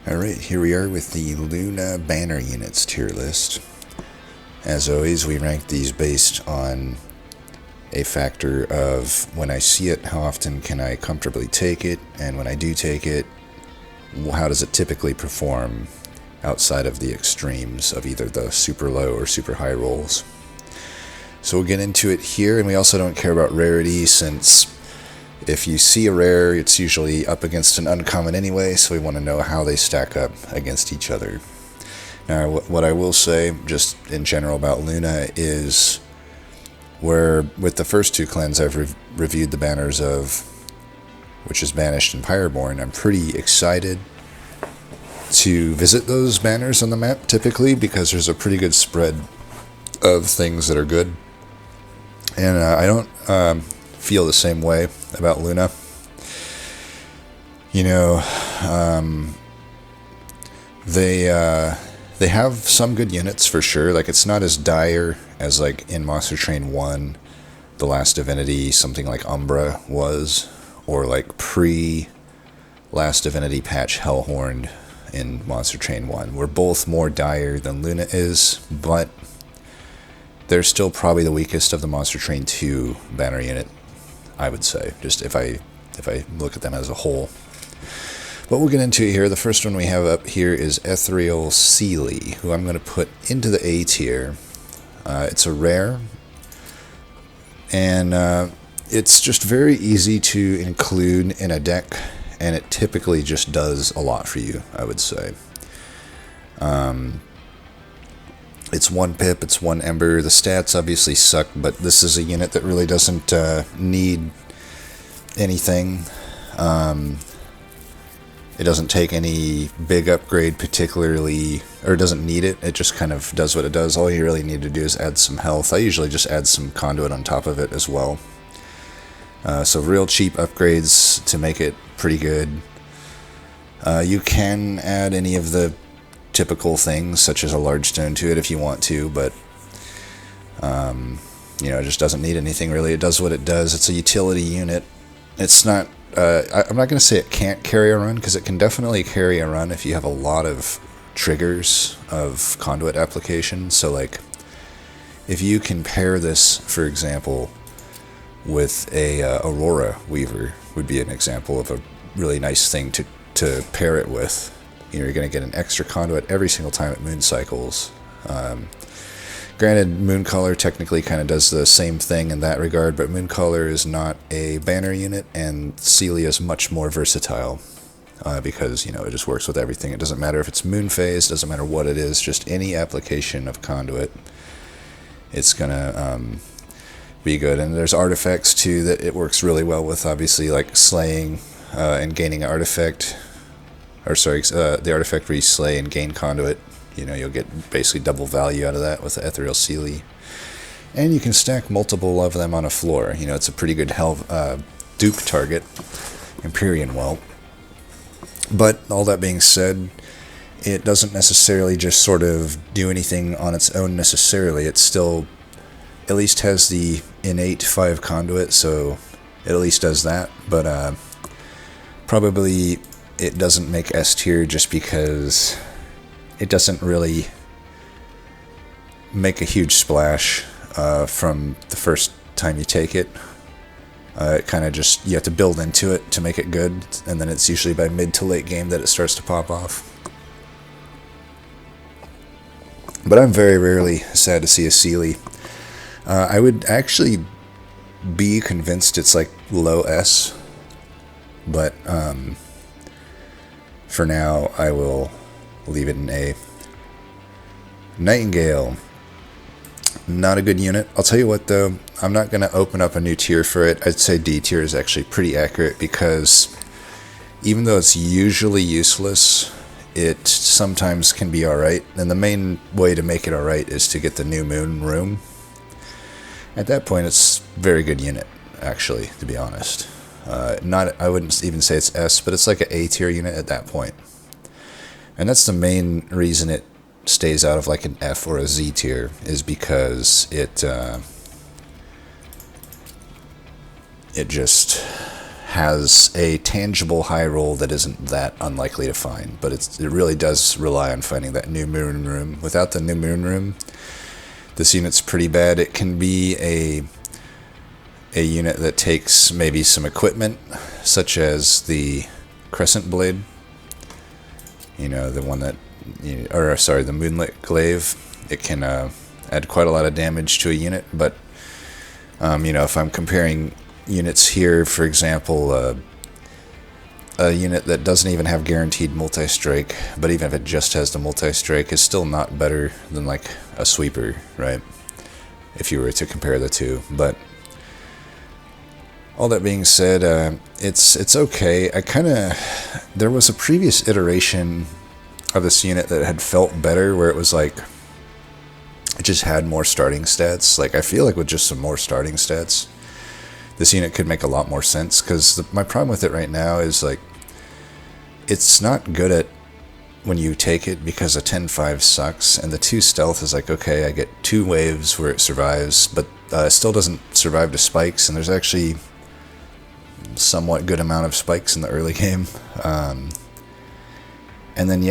Alright, here we are with the Luna banner units tier list. As always, we rank these based on a factor of when I see it, how often can I comfortably take it, and when I do take it, how does it typically perform outside of the extremes of either the super low or super high rolls. So we'll get into it here, and we also don't care about rarity since if you see a rare, it's usually up against an uncommon anyway, so we want to know how they stack up against each other. Now, what I will say, just in general about Luna, is where with the first two cleanse I've reviewed the banners of, which is Banished and Pyreborn, I'm pretty excited to visit those banners on the map, typically, because there's a pretty good spread of things that are good. And I don't feel the same way about Luna. You know, they have some good units for sure. Like, it's not as dire as like in Monster Train 1, the Last Divinity, something like Umbra was, or like pre-Last Divinity patch Hellhorn in Monster Train 1. We're both more dire than Luna is, but they're still probably the weakest of the Monster Train 2 banner unit, I would say, just if I look at them as a whole. What we'll get into here, the first one we have up here is Ethereal Sealy, who I'm going to put into the A tier. It's a rare, and it's just very easy to include in a deck, and it typically just does a lot for you, I would say. It's 1 pip, it's 1 ember. The stats obviously suck, but this is a unit that really doesn't need anything. It doesn't take any big upgrade particularly, or it doesn't need it. It just kind of does what it does. All you really need to do is add some health. I usually just add some conduit on top of it as well. So real cheap upgrades to make it pretty good. You can add any of the typical things, such as a large stone to it if you want to, but you know, it just doesn't need anything really. It does what it does. It's a utility unit. It's not, I'm not going to say it can't carry a run, because it can definitely carry a run if you have a lot of triggers of conduit application. So like, if you can pair this, for example, with a Aurora Weaver, would be an example of a really nice thing to pair it with. You know, you're going to get an extra conduit every single time it moon cycles. Granted, Mooncaller technically kind of does the same thing in that regard, but Mooncaller is not a banner unit, and Celia is much more versatile because, you know, it just works with everything. It doesn't matter if it's moon phase, doesn't matter what it is, just any application of conduit, it's going to be good. And there's artifacts, too, that it works really well with, obviously, like slaying and gaining an artifact. Or sorry, the artifact where you slay and gain conduit. You know, you'll get basically double value out of that with the Ethereal Sealy. And you can stack multiple of them on a floor. You know, it's a pretty good dupe target. Empyrean Well. But all that being said, it doesn't necessarily just sort of do anything on its own necessarily. It still at least has the innate 5 conduit, so it at least does that. But probably it doesn't make S tier just because it doesn't really make a huge splash from the first time you take it. It kind of just, you have to build into it to make it good, and then it's usually by mid to late game that it starts to pop off. But I'm very rarely sad to see a Sealy. I would actually be convinced it's like low S, but for now, I will leave it in A. Nightingale. Not a good unit. I'll tell you what, though. I'm not going to open up a new tier for it. I'd say D tier is actually pretty accurate, because even though it's usually useless, it sometimes can be alright. And the main way to make it alright is to get the New Moon room. At that point, it's a very good unit, actually, to be honest. I wouldn't even say it's S, but it's like an A tier unit at that point. And that's the main reason it stays out of like an F or a Z tier, is because it just has a tangible high roll that isn't that unlikely to find, but it really does rely on finding that new moon room. Without the new moon room, this unit's pretty bad. It can be a unit that takes maybe some equipment, such as the Crescent Blade, the one that, the Moonlit Glaive. It can add quite a lot of damage to a unit, but if I'm comparing units here, for example, a unit that doesn't even have guaranteed multi-strike, but even if it just has the multi-strike, is still not better than like a sweeper, right? If you were to compare the two. But all that being said, it's okay. There was a previous iteration of this unit that had felt better, where it was like, it just had more starting stats. Like, I feel like with just some more starting stats, this unit could make a lot more sense, because my problem with it right now is, like, it's not good at when you take it, because a 10-5 sucks, and the 2 stealth is like, okay, I get 2 waves where it survives, but still doesn't survive to spikes, and there's actually somewhat good amount of spikes in the early game. And then,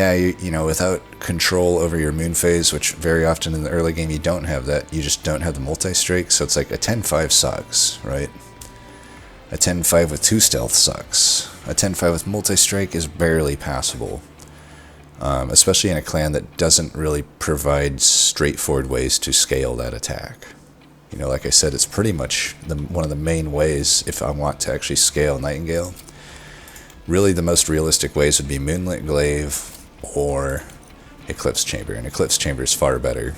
without control over your moon phase, which very often in the early game you don't have that, you just don't have the multi-strike, so it's like a 10-5 sucks, right? A 10-5 with 2 stealth sucks. A 10-5 with multi-strike is barely passable, especially in a clan that doesn't really provide straightforward ways to scale that attack. Like I said, it's pretty much one of the main ways if I want to actually scale Nightingale. Really, the most realistic ways would be Moonlit Glaive or Eclipse Chamber, and Eclipse Chamber is far better.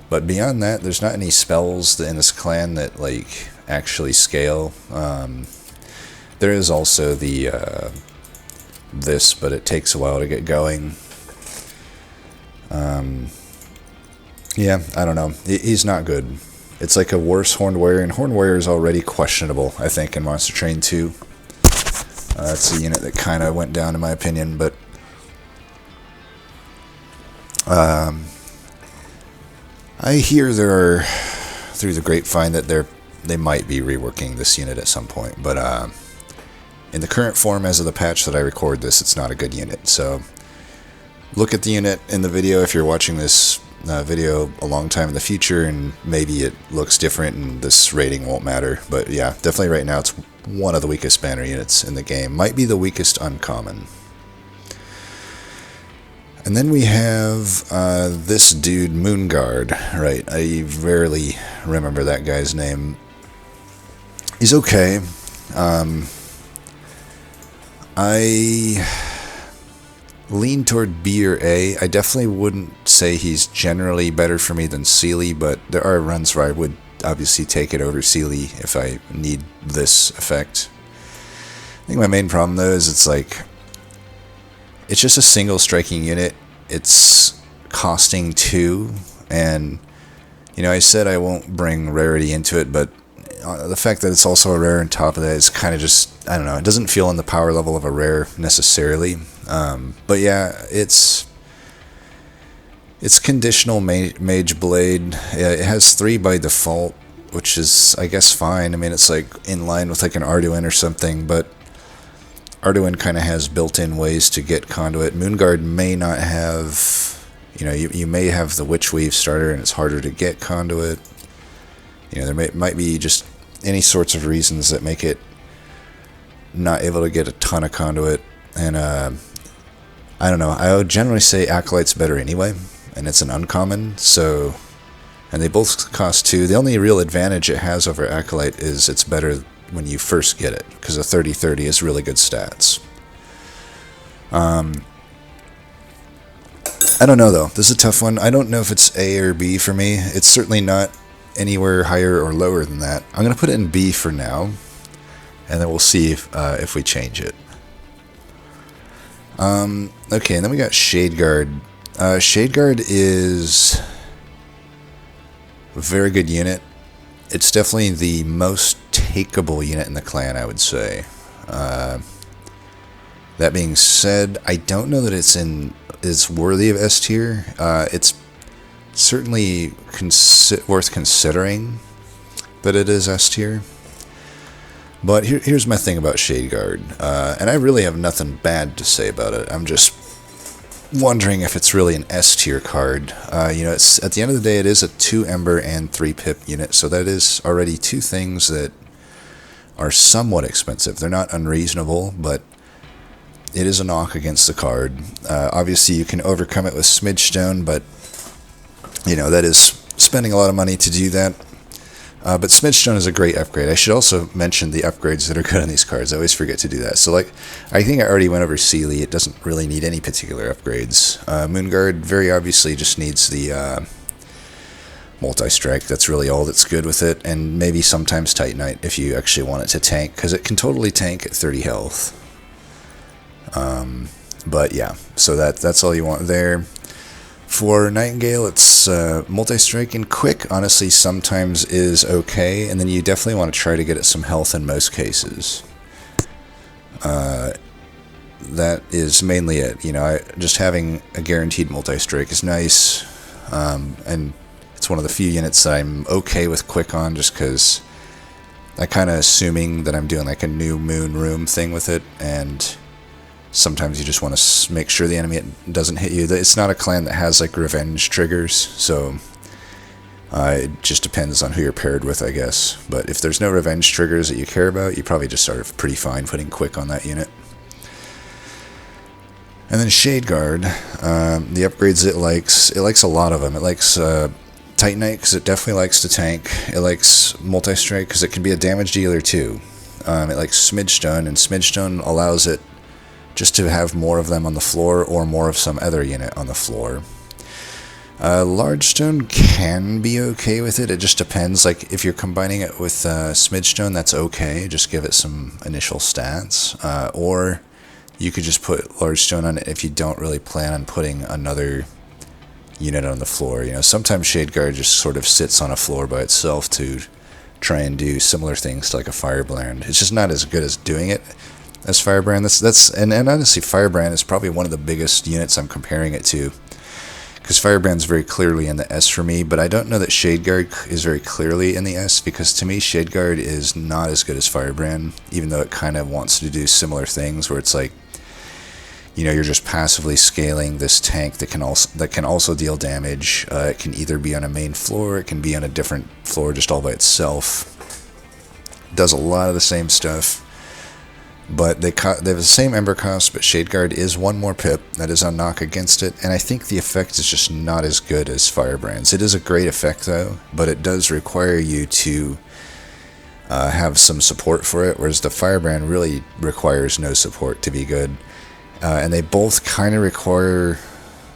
But beyond that, there's not any spells in this clan that, like, actually scale. There is also this, but it takes a while to get going. Yeah, I don't know. He's not good. It's like a worse Horned Warrior, and Horned Warrior is already questionable, I think, in Monster Train 2. It's a unit that kind of went down, in my opinion, but I hear there are, through the grapevine, that they might be reworking this unit at some point, but in the current form as of the patch that I record this, it's not a good unit. So look at the unit in the video if you're watching this video a long time in the future, and maybe it looks different and this rating won't matter. But yeah, definitely right now it's one of the weakest banner units in the game. Might be the weakest uncommon. And then we have this dude, Moonguard, right? I rarely remember that guy's name. He's okay. I lean toward B or A. I definitely wouldn't say he's generally better for me than Sealy, but there are runs where I would obviously take it over Sealy if I need this effect. I think my main problem, though, is it's just a single striking unit. It's costing 2, and I said I won't bring rarity into it, but the fact that it's also a rare on top of that is kind of just, I don't know, it doesn't feel on the power level of a rare necessarily. But yeah, it's conditional Mage Blade. It has 3 by default, which is, I guess, fine. I mean, it's like in line with like an Arduin or something, but Arduin kind of has built-in ways to get conduit. Moonguard may not have, you may have the Witchweave starter and it's harder to get conduit. There might be just any sorts of reasons that make it not able to get a ton of conduit. And I don't know, I would generally say Acolyte's better anyway, and it's an uncommon, so, and they both cost 2. The only real advantage it has over Acolyte is it's better when you first get it, because a 30-30 is really good stats. I don't know, though. This is a tough one. I don't know if it's A or B for me. It's certainly not anywhere higher or lower than that. I'm going to put it in B for now, and then we'll see if we change it. Okay, and then we got Shadeguard. Shadeguard is a very good unit. It's definitely the most takeable unit in the clan, I would say. That being said, I don't know that it's worthy of S tier. It's certainly worth considering that it is S tier. But here's my thing about Shade Guard, and I really have nothing bad to say about it. I'm just wondering if it's really an S tier card. It's at the end of the day, it is a 2 Ember and 3 Pip unit, so that is already two things that are somewhat expensive. They're not unreasonable, but it is a knock against the card. Obviously, you can overcome it with Smidgestone, but that is spending a lot of money to do that. But Smidgestone is a great upgrade. I should also mention the upgrades that are good on these cards. I always forget to do that. So, I think I already went over Sealy. It doesn't really need any particular upgrades. Moonguard very obviously just needs the multi-strike. That's really all that's good with it. And maybe sometimes Titanite if you actually want it to tank, because it can totally tank at 30 health. But yeah, so that's all you want there. For Nightingale, it's multi-strike and quick, honestly, sometimes is okay, and then you definitely want to try to get it some health in most cases. That is mainly it. Just having a guaranteed multi-strike is nice, and it's one of the few units that I'm okay with quick on, just because I'm kind of assuming that I'm doing like a new moon room thing with it, and sometimes you just want to make sure the enemy doesn't hit you. It's not a clan that has like revenge triggers, so it just depends on who you're paired with, I guess. But if there's no revenge triggers that you care about, you probably just start pretty fine putting quick on that unit. And then Shade Guard, the upgrades it likes a lot of them. It likes Titanite because it definitely likes to tank. It likes multi-strike because it can be a damage dealer too. It likes Smidgestone, and Smidgestone allows it just to have more of them on the floor or more of some other unit on the floor. Large Stone can be okay with it. It just depends. Like, if you're combining it with Smidgestone, that's okay. Just give it some initial stats. Or you could just put Large Stone on it if you don't really plan on putting another unit on the floor. Sometimes Shade Guard just sort of sits on a floor by itself to try and do similar things to like a Firebrand. It's just not as good as doing it as Firebrand. And honestly, Firebrand is probably one of the biggest units I'm comparing it to, because Firebrand's very clearly in the S for me, but I don't know that Shade Guard is very clearly in the S, because to me Shade Guard is not as good as Firebrand, even though it kind of wants to do similar things where it's like, you're just passively scaling this tank that can also deal damage. It can either be on a main floor, it can be on a different floor just all by itself. It does a lot of the same stuff. But they have the same Ember cost, but Shade Guard is 1 more pip. That is on knock against it, and I think the effect is just not as good as Firebrand's. It is a great effect though, but it does require you to have some support for it, whereas the Firebrand really requires no support to be good. And they both kind of require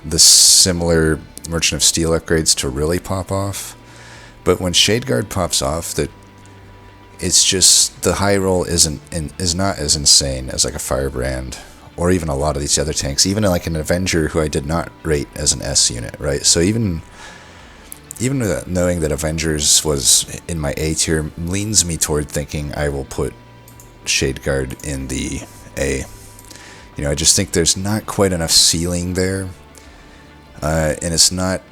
the similar Merchant of Steel upgrades to really pop off. But when Shade Guard pops off, it's just the high roll is not as insane as like a Firebrand or even a lot of these other tanks. Even like an Avenger, who I did not rate as an S unit, right? So even knowing that Avengers was in my A tier leans me toward thinking I will put Shade Guard in the A. I just think there's not quite enough ceiling there, and it's not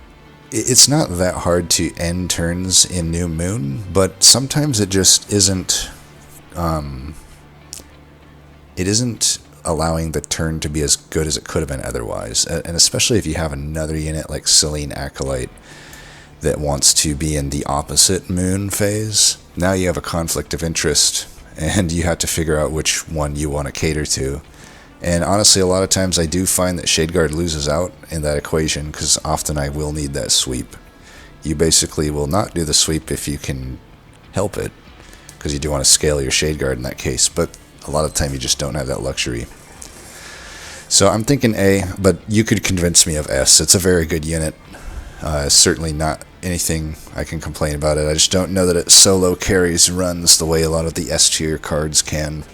that hard to end turns in New Moon, but sometimes it just isn't. It isn't allowing the turn to be as good as it could have been otherwise, and especially if you have another unit like Selene Acolyte that wants to be in the opposite Moon phase. Now you have a conflict of interest, and you have to figure out which one you want to cater to. And honestly, a lot of times I do find that Shade Guard loses out in that equation, because often I will need that sweep. You basically will not do the sweep if you can help it, because you do want to scale your Shade Guard in that case, but a lot of the time you just don't have that luxury. So I'm thinking A, but you could convince me of S. It's a very good unit. Certainly not anything I can complain about it. I just don't know that it solo carries runs the way a lot of the S tier cards can.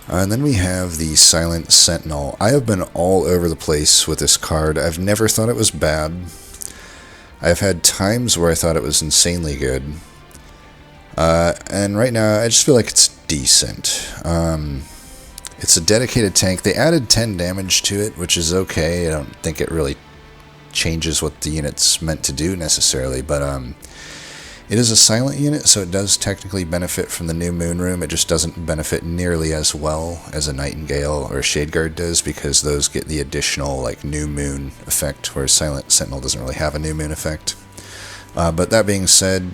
And then we have the Silent Sentinel. I have been all over the place with this card. I've never thought it was bad. I've had times where I thought it was insanely good. And right now, I just feel like it's decent. It's a dedicated tank. They added 10 damage to it, which is okay. I don't think it really changes what the unit's meant to do necessarily, but It is a silent unit, so it does technically benefit from the new moon room. It just doesn't benefit nearly as well as a Nightingale or a Shadeguard does, because those get the additional like new moon effect, whereas Silent Sentinel doesn't really have a new moon effect. But that being said,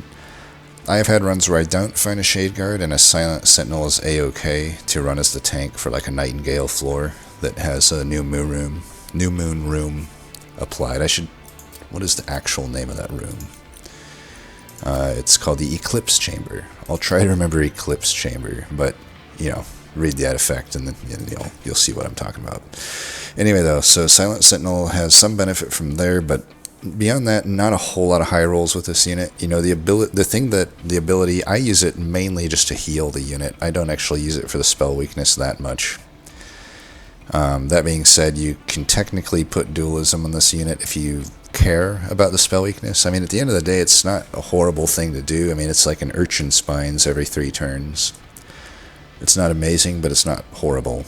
I have had runs where I don't find a Shadeguard, and a Silent Sentinel is a-okay to run as the tank for like a Nightingale floor that has a new moon room applied. What is the actual name of that room? It's called the Eclipse Chamber. I'll try to remember Eclipse Chamber, but, read that effect and then you'll see what I'm talking about. Anyway, though, so Silent Sentinel has some benefit from there, but beyond that, not a whole lot of high rolls with this unit. The ability, I use it mainly just to heal the unit. I don't actually use it for the spell weakness that much. That being said, you can technically put dualism on this unit if you care about the spell weakness. I mean, at the end of the day, it's not a horrible thing to do. I mean, it's like an Urchin Spines every 3 turns. It's not amazing, but it's not horrible.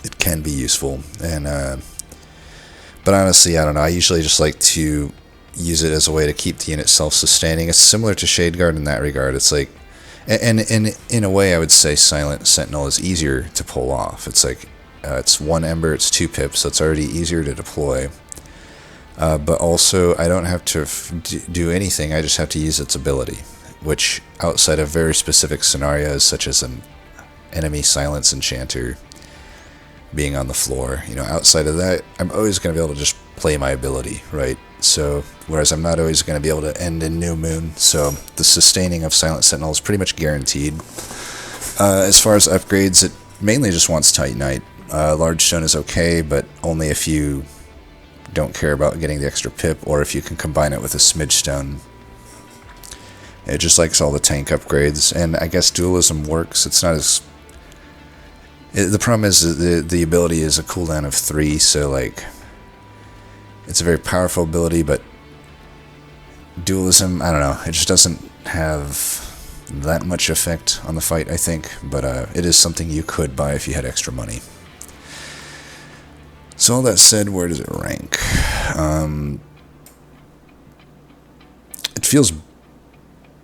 It can be useful. But honestly, I don't know. I usually just like to use it as a way to keep the unit self-sustaining. It's similar to Shadeguard in that regard. It's like, and in a way, I would say Silent Sentinel is easier to pull off. It's like, it's 1 Ember, it's 2 pips, so it's already easier to deploy. But also, I don't have to do anything, I just have to use its ability, which, outside of very specific scenarios, such as an enemy silence enchanter being on the floor, outside of that, I'm always going to be able to just play my ability, right? So, whereas I'm not always going to be able to end in New Moon, so the sustaining of Silent Sentinel is pretty much guaranteed. As far as upgrades, it mainly just wants Titanite. Large Stone is okay, but only if you don't care about getting the extra pip, or if you can combine it with a Smidge Stone. It just likes all the tank upgrades, and I guess dualism works. It's not as... the problem is that the ability is a cooldown of 3, so like, it's a very powerful ability, but dualism, I don't know, it just doesn't have that much effect on the fight, I think, but it is something you could buy if you had extra money. So all that said, where does it rank? It feels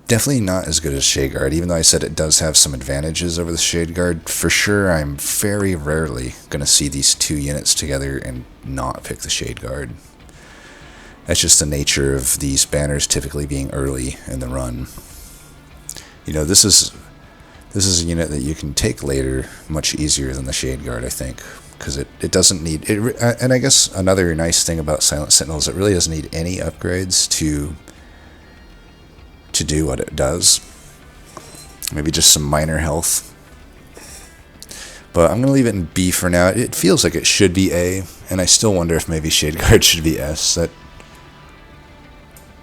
definitely not as good as Shadeguard, even though I said it does have some advantages over the Shadeguard. For sure, I'm very rarely going to see these 2 units together and not pick the Shadeguard. That's just the nature of these banners typically being early in the run. This is a unit that you can take later much easier than the Shadeguard, I think. Because it doesn't need... and I guess another nice thing about Silent Sentinel is it really doesn't need any upgrades to do what it does. Maybe just some minor health. But I'm going to leave it in B for now. It feels like it should be A, and I still wonder if maybe Shadeguard should be S.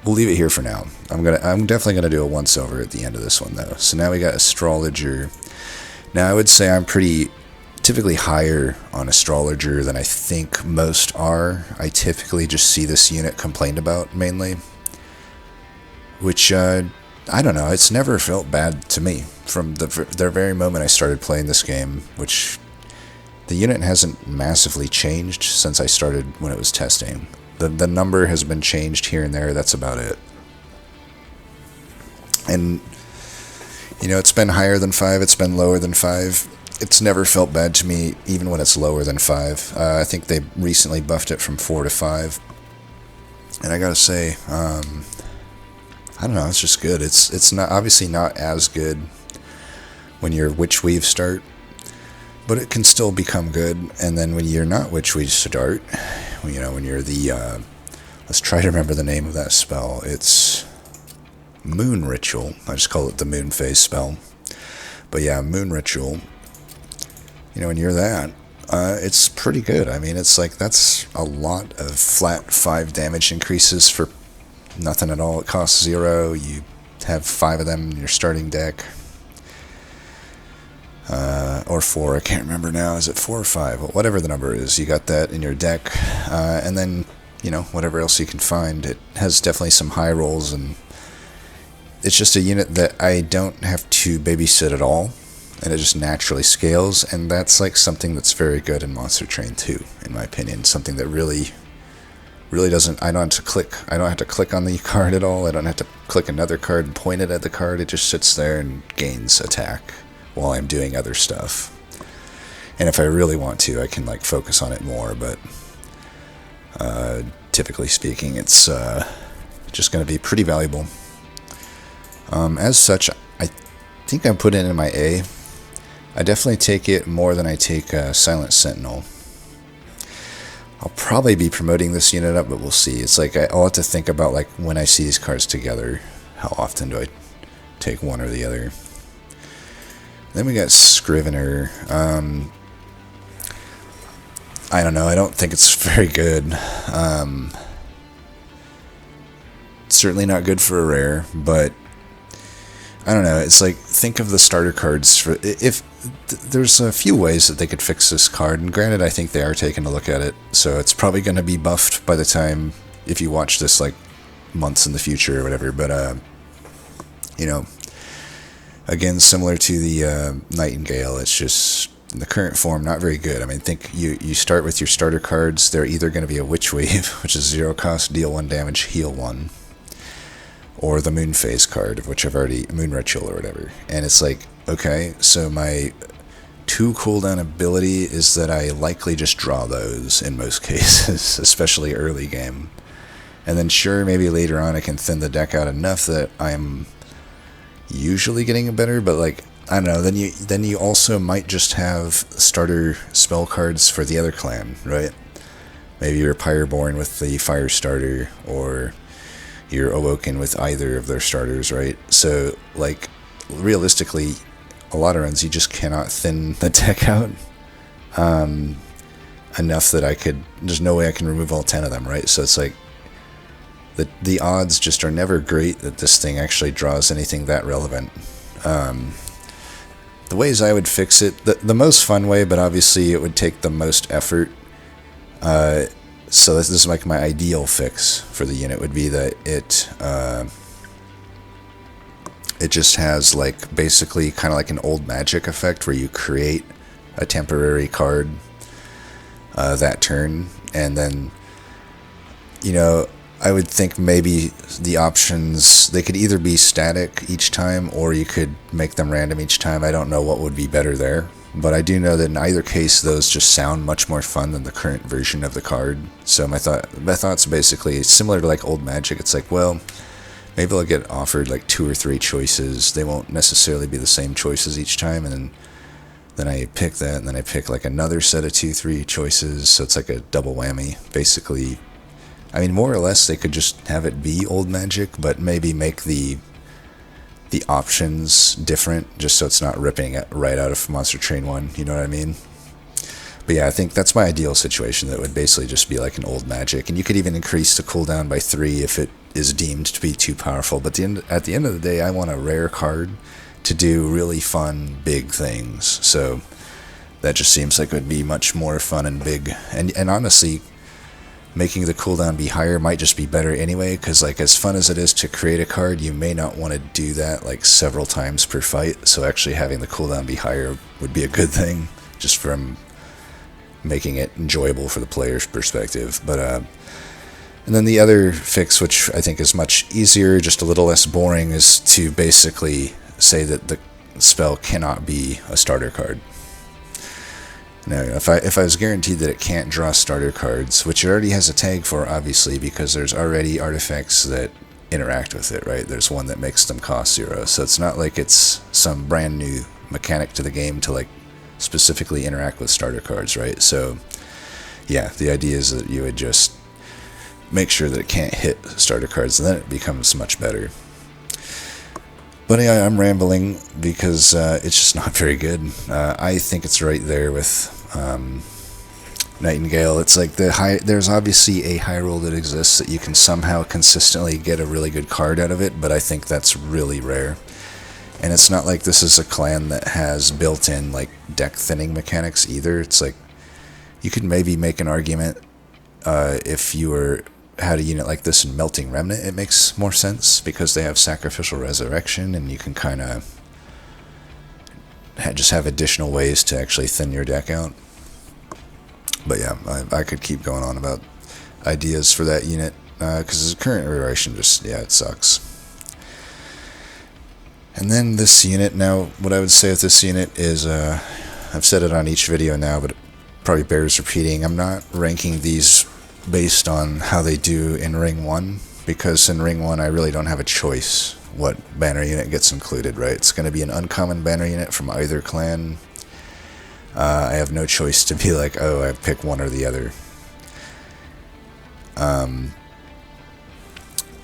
We'll leave it here for now. I'm definitely going to do a once-over at the end of this one, though. So now we got Astrologer. Now, I would say I'm typically higher on Astrologer than I think most are. I typically just see this unit complained about, mainly. Which, I don't know, it's never felt bad to me. From the very moment I started playing this game, which the unit hasn't massively changed since I started when it was testing. The number has been changed here and there, that's about it. And, it's been higher than 5, it's been lower than 5. It's never felt bad to me, even when it's lower than 5. I think they recently buffed it from 4 to 5. And I gotta say, I don't know, it's just good. It's not obviously not as good when you're Witch Weave start, but it can still become good. And then when you're not Witch Weave start, when you're the, let's try to remember the name of that spell. It's Moon Ritual. I just call it the Moon Phase spell. But yeah, Moon Ritual. When you're that, it's pretty good. I mean, it's like, that's a lot of flat 5 damage increases for nothing at all. It costs 0. You have 5 of them in your starting deck. Or 4, I can't remember now. Is it 4 or 5? Well, whatever the number is, you got that in your deck. And then, whatever else you can find. It has definitely some high rolls, and it's just a unit that I don't have to babysit at all. And it just naturally scales, and that's like something that's very good in Monster Train 2, in my opinion. Something that really really doesn't, I don't have to click on the card at all. I don't have to click another card and point it at the card. It just sits there and gains attack while I'm doing other stuff. And if I really want to, I can like focus on it more, but typically speaking, it's just going to be pretty valuable. As such, I think I put it in my A. I definitely take it more than I take Silent Sentinel. I'll probably be promoting this unit up, but we'll see. It's like I'll have to think about like when I see these cards together, how often do I take one or the other. Then we got Scrivener. I don't know. I don't think it's very good. Certainly not good for a rare, but I don't know. It's like, think of the starter cards for if there's a few ways that they could fix this card, and granted, I think they are taking a look at it, so it's probably going to be buffed by the time if you watch this like months in the future or whatever. But you know, again, similar to the Nightingale, it's just in the current form not very good. I mean, think you start with your starter cards. They're either going to be a Witch Wave, which is 0 cost, deal 1 damage, heal 1. Or the Moon Phase card, of which I've already, Moon Ritual or whatever. And it's like, okay, so my 2 cooldown ability is that I likely just draw those in most cases, especially early game. And then sure, maybe later on I can thin the deck out enough that I'm usually getting better, but like, I don't know, then you also might just have starter spell cards for the other clan, right? Maybe you're Pyreborn with the Fire starter, or you're Awoken with either of their starters, right? So, like, realistically, a lot of runs you just cannot thin the deck out enough that I could, there's no way I can remove all 10 of them, right? So it's like, the odds just are never great that this thing actually draws anything that relevant. The ways I would fix it, the most fun way, but obviously it would take the most effort, so this is like my ideal fix for the unit, would be that it just has like basically kind of like an old magic effect where you create a temporary card that turn, and then, you know, I would think maybe the options, they could either be static each time or you could make them random each time. I don't know what would be better there, but I do know that in either case those just sound much more fun than the current version of the card. So my thought's basically similar to like old magic. It's like, well, maybe I'll get offered like 2 or 3 choices. They won't necessarily be the same choices each time, and then I pick that, and then I pick like another set of 2-3 choices, so it's like a double whammy basically. I mean, more or less, they could just have it be old magic, but maybe make the options different, just so it's not ripping it right out of Monster Train 1, you know what I mean? But yeah, I think that's my ideal situation. That would basically just be like an old magic, and you could even increase the cooldown by 3 if it is deemed to be too powerful. But at the end of the day, I want a rare card to do really fun, big things, so that just seems like it would be much more fun and big, and honestly, making the cooldown be higher might just be better anyway, because like as fun as it is to create a card, you may not want to do that like several times per fight, so actually having the cooldown be higher would be a good thing, just from making it enjoyable for the player's perspective. But and then the other fix, which I think is much easier, just a little less boring, is to basically say that the spell cannot be a starter card. Now, if I was guaranteed that it can't draw starter cards, which it already has a tag for, obviously, because there's already artifacts that interact with it, right? There's one that makes them cost 0, so it's not like it's some brand new mechanic to the game to like specifically interact with starter cards, right? So yeah, the idea is that you would just make sure that it can't hit starter cards, and then it becomes much better. But yeah, I'm rambling because it's just not very good. I think it's right there with Nightingale. It's like there's obviously a high roll that exists that you can somehow consistently get a really good card out of it, but I think that's really rare. And it's not like this is a clan that has built-in like deck thinning mechanics either. It's like you could maybe make an argument if you had a unit like this in Melting Remnant, it makes more sense because they have Sacrificial Resurrection, and you can kind of just have additional ways to actually thin your deck out. But yeah, I could keep going on about ideas for that unit, because the current iteration just, yeah, it sucks. And then this unit, now, what I would say with this unit is, I've said it on each video now, but it probably bears repeating. I'm not ranking these based on how they do in Ring 1, because in Ring 1 I really don't have a choice what banner unit gets included, right? It's going to be an uncommon banner unit from either clan. I have no choice to be like, oh, I pick one or the other.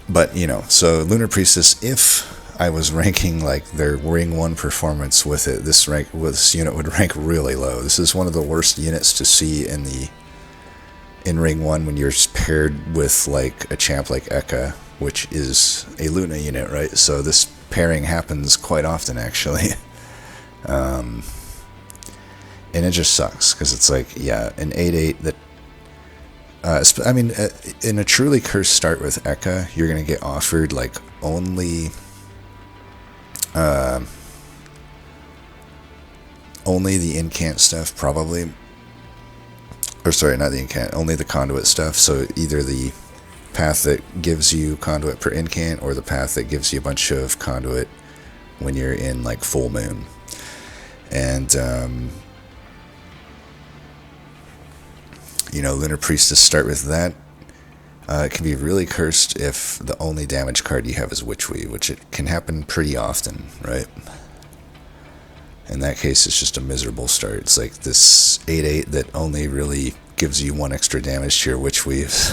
But, you know, so Lunar Priestess, if I was ranking like their Ring 1 performance with it, this unit would rank really low. This is one of the worst units to see in Ring 1 when you're paired with like a champ like Eka, which is a Luna unit, right? So this pairing happens quite often, actually. And it just sucks, because it's like, yeah, an 8/8 that... I mean, in a truly cursed start with Eka, you're going to get offered like only the incant stuff, probably. Or sorry, not the incant, only the conduit stuff. So either the path that gives you conduit per incant, or the path that gives you a bunch of conduit when you're in like full moon. And you know, Lunar Priestess start with that. It can be really cursed if the only damage card you have is Witchweave, which it can happen pretty often, right? In that case, it's just a miserable start. It's like this 8/8 that only really gives you 1 extra damage to your Witchweaves.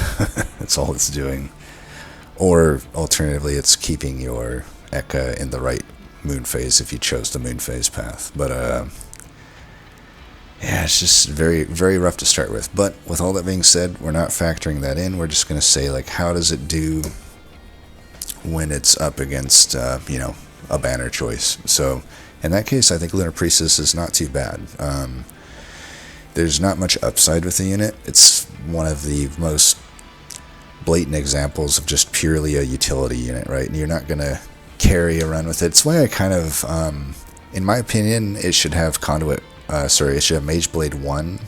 That's all it's doing. Or, alternatively, it's keeping your Eka in the right moon phase if you chose the moon phase path. But, yeah, it's just very, very rough to start with. But with all that being said, we're not factoring that in. We're just going to say, like, how does it do when it's up against, you know, a banner choice? So, in that case, I think Lunar Priestess is not too bad. There's not much upside with the unit. It's one of the most blatant examples of just purely a utility unit, right? And you're not going to carry a run with it. It's why I kind of, in my opinion, it should have conduit. It should have Mageblade 1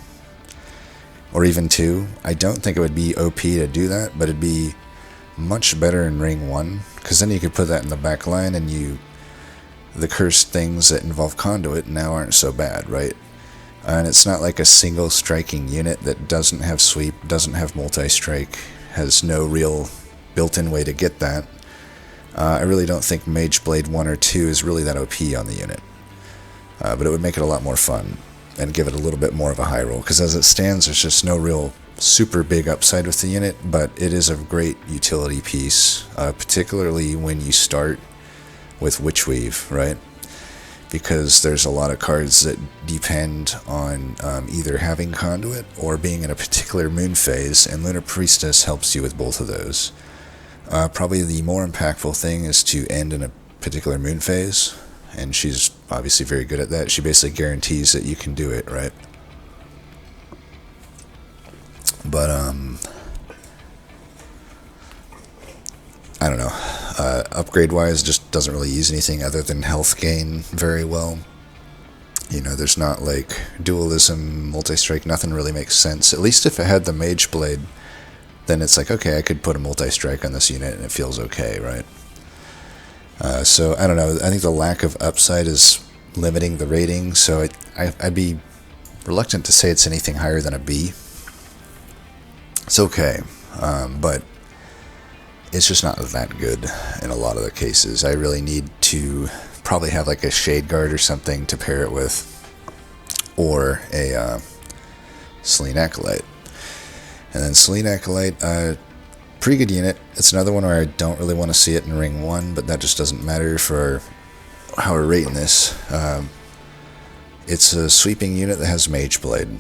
or even 2. I don't think it would be OP to do that, but it'd be much better in Ring 1, because then you could put that in the back line, and the cursed things that involve conduit now aren't so bad, right? And it's not like a single striking unit that doesn't have sweep, doesn't have multi-strike, has no real built-in way to get that. I really don't think Mageblade 1 or 2 is really that OP on the unit. But it would make it a lot more fun and give it a little bit more of a high roll, because as it stands, there's just no real super big upside with the unit, but it is a great utility piece, particularly when you start with Witchweave, right? Because there's a lot of cards that depend on either having conduit or being in a particular moon phase, and Lunar Priestess helps you with both of those. Probably the more impactful thing is to end in a particular moon phase, and she's obviously very good at that. She basically guarantees that you can do it, right? But, I don't know. Upgrade-wise, just doesn't really use anything other than health gain very well. You know, there's not, like, dualism, multi-strike, nothing really makes sense. At least if it had the Mageblade, then it's like, okay, I could put a multi-strike on this unit and it feels okay, right? So, I don't know, I think the lack of upside is limiting the rating, so I'd be reluctant to say it's anything higher than a B. It's okay, but it's just not that good in a lot of the cases. I really need to probably have like a Shade Guard or something to pair it with, or a Selene Acolyte. And then Selene Acolyte, pretty good unit. It's another one where I don't really want to see it in Ring 1, but that just doesn't matter for how we're rating this. It's a sweeping unit that has Mageblade.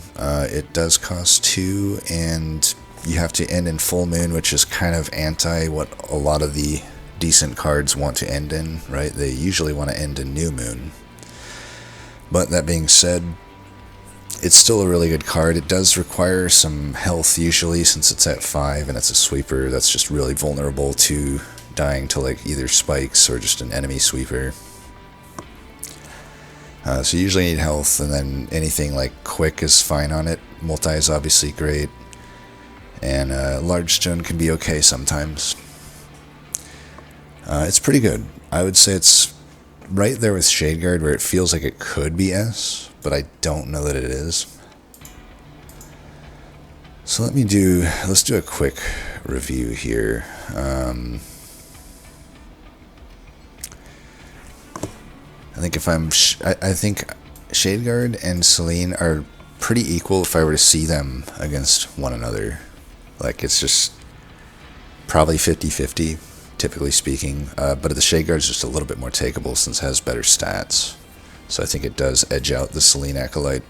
It does cost 2, and you have to end in full moon, which is kind of anti what a lot of the decent cards want to end in, right? They usually want to end in new moon. But that being said, it's still a really good card. It does require some health usually, since it's at 5 and it's a sweeper that's just really vulnerable to dying to like either spikes or just an enemy sweeper. So you usually need health, and then anything like quick is fine on it. Multi is obviously great. and large stone can be okay sometimes. It's pretty good. I would say it's right there with Shadeguard, where it feels like it could be S, but I don't know that it is. So let's do a quick review here. I think Shadeguard and Celine are pretty equal if I were to see them against one another. Like, it's just probably 50-50, typically speaking. But the Shadeguard is just a little bit more takeable since it has better stats. So I think it does edge out the Celine Acolyte.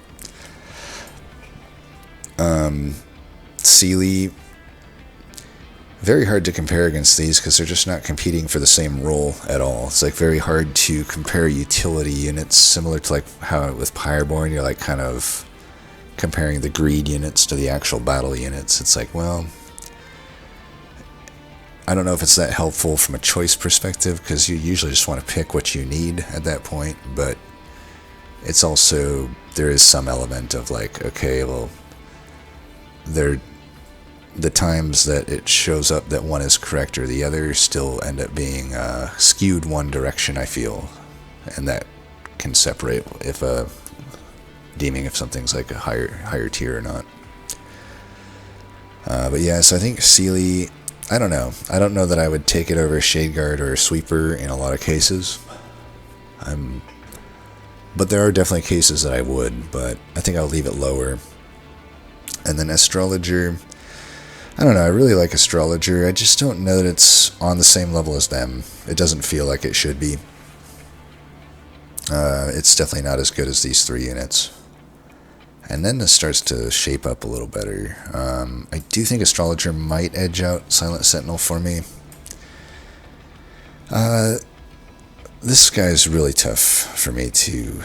Sealy, very hard to compare against these because they're just not competing for the same role at all. It's like very hard to compare utility units, similar to like how with Pyreborn you're like kind of comparing the greed units to the actual battle units. It's like, well, I don't know if it's that helpful from a choice perspective because you usually just want to pick what you need at that point, but it's also, there is some element of like, okay, well, the times that it shows up that one is correct or the other still end up being skewed one direction, I feel, and that can separate if deeming if something's like a higher tier or not. But yeah, so I think Sealy, I don't know that I would take it over a Shadeguard or a Sweeper in a lot of cases. But there are definitely cases that I would, but I think I'll leave it lower. And then Astrologer, I don't know, I really like Astrologer. I just don't know that it's on the same level as them. It doesn't feel like it should be. It's definitely not as good as these three units. And then this starts to shape up a little better. I do think Astrologer might edge out Silent Sentinel for me. This guy is really tough for me to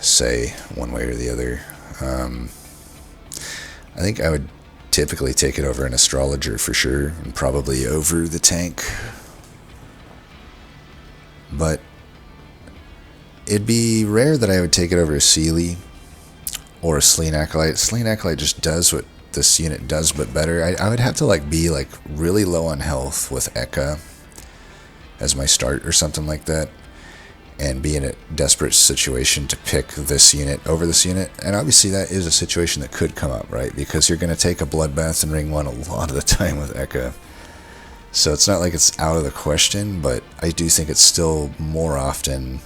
say one way or the other. I think I would typically take it over an Astrologer for sure, and probably over the tank. But it'd be rare that I would take it over a Sealy or a Celine Acolyte. Celine Acolyte just does what this unit does, but better. I would have to like be like really low on health with Eka as my start or something like that, and be in a desperate situation to pick this unit over this unit. And obviously that is a situation that could come up, right? Because you're going to take a Bloodbath in Ring 1 a lot of the time with Eka. So it's not like it's out of the question, but I do think it's still more often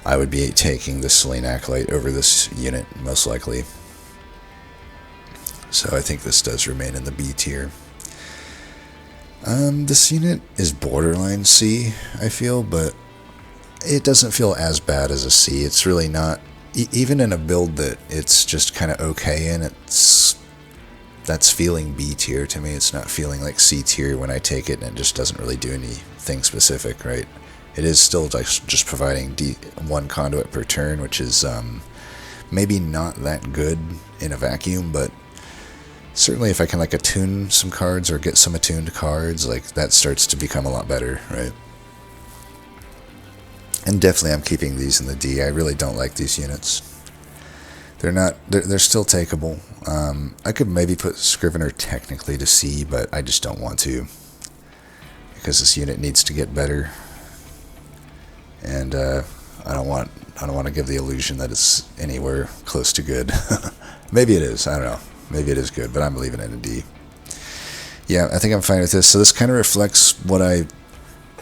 I would be taking the Celine Acolyte over this unit, most likely. So I think this does remain in the B tier. This unit is borderline C, I feel, but it doesn't feel as bad as a C. It's really not, even in a build that it's just kind of okay in, that's feeling B tier to me. It's not feeling like C tier when I take it and it just doesn't really do anything specific, right? It is still just providing one conduit per turn, which is maybe not that good in a vacuum, but certainly if I can like attune some cards or get some attuned cards, like that starts to become a lot better, right? And definitely I'm keeping these in the D. I really don't like these units. They're still takeable. I could maybe put Scrivener technically to C, but I just don't want to, because this unit needs to get better. And I don't want to give the illusion that it's anywhere close to good. Maybe it is, I don't know. Maybe it is good, but I'm leaving it in D. Yeah, I think I'm fine with this. So this kind of reflects what I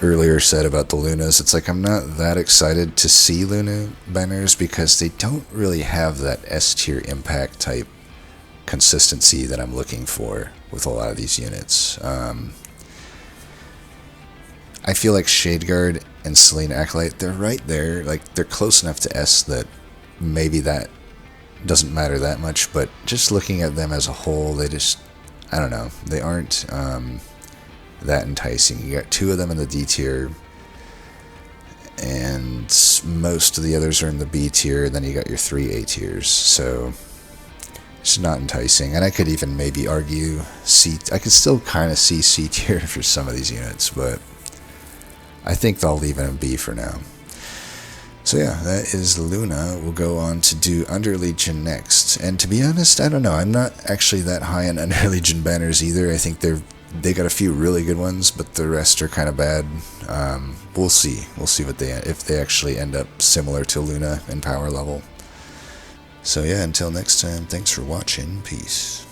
earlier said about the Lunas. It's like I'm not that excited to see Luna banners because they don't really have that S tier impact type consistency that I'm looking for with a lot of these units. I feel like Shadeguard and Celine Acolyte, they're right there, like they're close enough to S that maybe that doesn't matter that much, but just looking at them as a whole, they just, I don't know, they aren't that enticing. You got two of them in the D tier, and most of the others are in the B tier, and then you got your 3 A tiers, so it's not enticing. And I could even maybe argue I could still kind of see C tier for some of these units, but I think I'll leave it in B for now. So yeah, that is Luna. We'll go on to do Underlegion next. And to be honest, I don't know. I'm not actually that high on Underlegion banners either. I think they got a few really good ones, but the rest are kind of bad. We'll see. We'll see if they actually end up similar to Luna in power level. So yeah, until next time, thanks for watching. Peace.